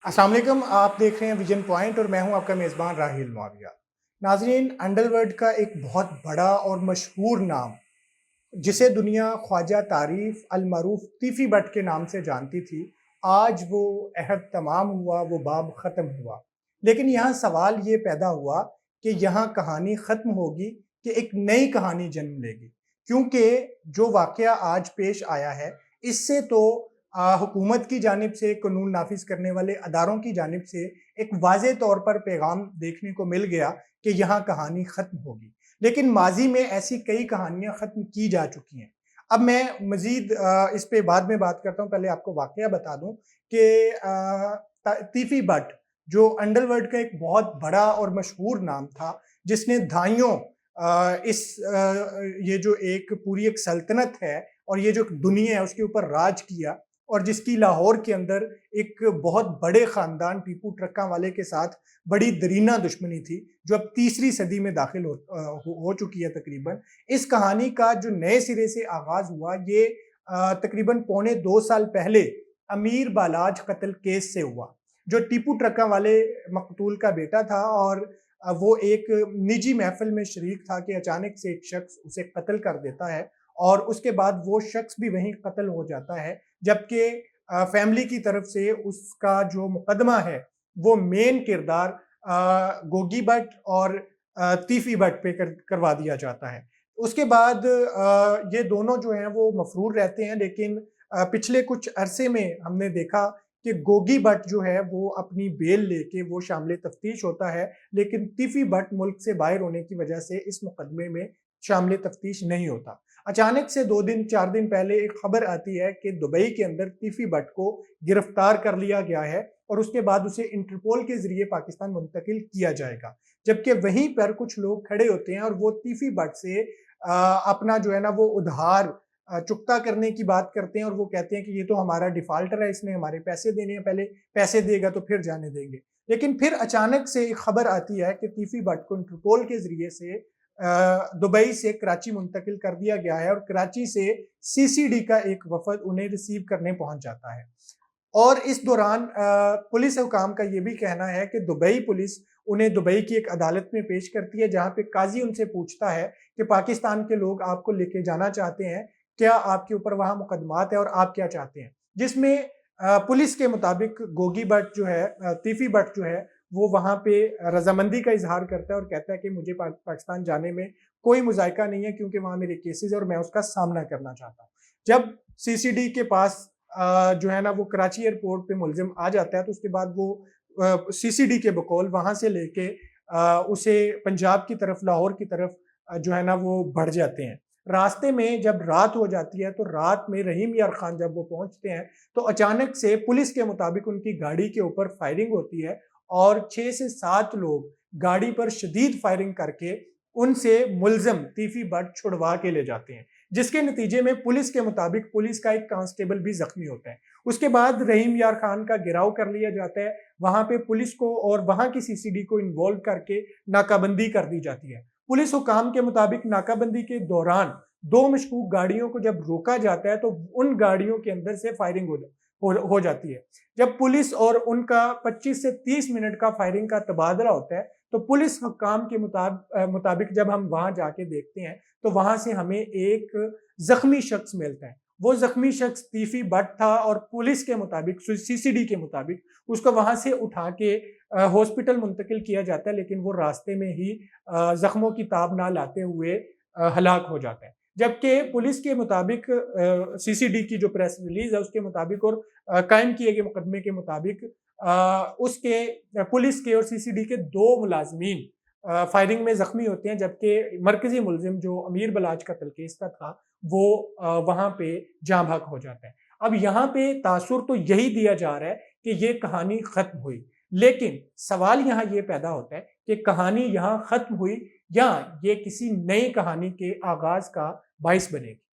अस्सलाम वालेकुम। आप देख रहे हैं विजन पॉइंट और मैं हूं आपका मेज़बान राहिल मुआविया। नाज़रीन, अंडरवर्ल्ड का एक बहुत बड़ा और मशहूर नाम, जिसे दुनिया ख्वाजा तारीफ अल मरूफ तीफ़ी बट के नाम से जानती थी, आज वो अहद तमाम हुआ, वो बाब ख़त्म हुआ। लेकिन यहाँ सवाल ये पैदा हुआ कि यहाँ कहानी ख़त्म होगी कि एक नई कहानी जन्म लेगी, क्योंकि जो वाक़या आज पेश आया है, इससे तो हुकूमत की जानिब से, कानून नाफिज करने वाले अदारों की जानिब से एक वाज़े तौर पर पैगाम देखने को मिल गया कि यहाँ कहानी ख़त्म होगी। लेकिन माजी में ऐसी कई कहानियाँ ख़त्म की जा चुकी हैं। अब मैं मज़ीद इस पे बाद में बात करता हूँ, पहले आपको वाक़या बता दूँ कि तीफ़ी बट जो अंडरवर्ल्ड का एक बहुत बड़ा और मशहूर नाम था, जिसने दहाइयों ये जो एक पूरी एक सल्तनत है और ये जो दुनिया है उसके ऊपर राज किया, और जिसकी लाहौर के अंदर एक बहुत बड़े ख़ानदान टीपू ट्रक्का वाले के साथ बड़ी दरीना दुश्मनी थी, जो अब तीसरी सदी में दाखिल हो चुकी है तकरीबन। इस कहानी का जो नए सिरे से आगाज़ हुआ, ये तकरीबन पौने 2 साल पहले अमीर बालाज कत्ल केस से हुआ, जो टीपू ट्रक्का वाले मकतूल का बेटा था। और वो एक निजी महफ़िल में शरीक था कि अचानक से एक शख्स उसे कत्ल कर देता है और उसके बाद वो शख्स भी वहीं कत्ल हो जाता है। जबकि फैमिली की तरफ से उसका जो मुकदमा है, वो मेन किरदार गोगी भट्ट और तीफ़ी भट्ट पे करवा दिया जाता है। उसके बाद ये दोनों जो हैं वो मफ़रूर रहते हैं, लेकिन पिछले कुछ अरसे में हमने देखा कि गोगी भट्ट जो है वो अपनी बेल लेके वो शामिल तफ्तीश होता है, लेकिन तीफ़ी भट्ट मुल्क से बाहर होने की वजह से इस मुकदमे में शामिल तफ्तीश नहीं होता। अचानक से 2 दिन 4 दिन पहले एक खबर आती है कि दुबई के अंदर तीफ़ी भट्ट को गिरफ्तार कर लिया गया है और उसके बाद उसे इंटरपोल के ज़रिए पाकिस्तान मुंतकिल किया जाएगा। जबकि वहीं पर कुछ लोग खड़े होते हैं और वो तीफ़ी भट्ट से अपना जो है ना वो उधार चुकता करने की बात करते हैं, और वो कहते हैं कि ये तो हमारा डिफ़ाल्टर है, इसने हमारे पैसे देने हैं, पहले पैसे देगा तो फिर जाने देंगे। लेकिन फिर अचानक से एक खबर आती है कि तीफ़ी भट्ट को इंटरपोल के ज़रिए से दुबई से कराची मुंतकिल कर दिया गया है और कराची से सीसीडी का एक वफ़द उन्हें रिसीव करने पहुंच जाता है। और इस दौरान पुलिस हुकाम का ये भी कहना है कि दुबई पुलिस उन्हें दुबई की एक अदालत में पेश करती है, जहाँ पे काज़ी उनसे पूछता है कि पाकिस्तान के लोग आपको लेके जाना चाहते हैं, क्या आपके ऊपर वहाँ मुकदमात है और आप क्या चाहते हैं? जिसमें पुलिस के मुताबिक गोगी भट्ट जो है, तीफ़ी भट्ट जो है, वो वहाँ पे रज़ामंदी का इज़हार करता है और कहता है कि मुझे पाकिस्तान जाने में कोई मुज़ायका नहीं है, क्योंकि वहाँ मेरे केसेज़ है और मैं उसका सामना करना चाहता हूँ। जब सीसीडी के पास जो है ना वो कराची एयरपोर्ट पे मुल्ज़िम आ जाता है, तो उसके बाद वो सीसीडी के बकौल वहाँ से लेके उसे पंजाब की तरफ, लाहौर की तरफ जो है ना वो बढ़ जाते हैं। रास्ते में जब रात हो जाती है, तो रात में रहीम यार खान जब वो पहुँचते हैं, तो अचानक से पुलिस के मुताबिक उनकी गाड़ी के ऊपर फायरिंग होती है और 6 से 7 लोग गाड़ी पर शदीद फायरिंग करके उनसे मुल्ज़िम तीफ़ी भट्ट छुड़वा के ले जाते हैं। जिसके नतीजे में पुलिस के मुताबिक पुलिस का एक कांस्टेबल भी ज़ख्मी होता है। उसके बाद रहीम यार खान का घेराव कर लिया जाता है। वहाँ पे पुलिस को और वहाँ की सीसीडी को इन्वॉल्व करके नाकाबंदी कर दी जाती है। पुलिस हुकाम के मुताबिक नाकाबंदी के दौरान 2 मशकूक गाड़ियों को जब रोका जाता है, तो उन गाड़ियों के अंदर से फायरिंग हो जाती है। जब पुलिस और उनका 25 से 30 मिनट का फायरिंग का तबादला होता है, तो पुलिस हुकाम के मुताबिक जब हम वहाँ जाके देखते हैं, तो वहाँ से हमें एक ज़ख्मी शख्स मिलता है। वो ज़ख्मी शख्स तीफ़ी भट्ट था और पुलिस के मुताबिक, सीसीडी के मुताबिक उसको वहाँ से उठा के हॉस्पिटल मुंतकिल किया जाता है, लेकिन वो रास्ते में ही ज़ख्मों की ताब ना लाते हुए हलाक हो जाता है। जबकि पुलिस के मुताबिक, सीसीडी की जो प्रेस रिलीज़ है उसके मुताबिक और कायम किए गए मुकदमे के मुताबिक, पुलिस के और सीसीडी के 2 मुलाज़मीन फायरिंग में ज़ख्मी होते हैं, जबकि मरकज़ी मुल्ज़िम जो अमीर बलाज कत्ल केस का था, वो वहाँ पे जाँ बहक हो जाता है। अब यहाँ पे तासुर तो यही दिया जा रहा है कि ये कहानी ख़त्म हुई, लेकिन सवाल यहाँ ये पैदा होता है कि कहानी यहाँ ख़त्म हुई या ये किसी नई कहानी के आगाज़ का बाइस बनेगी।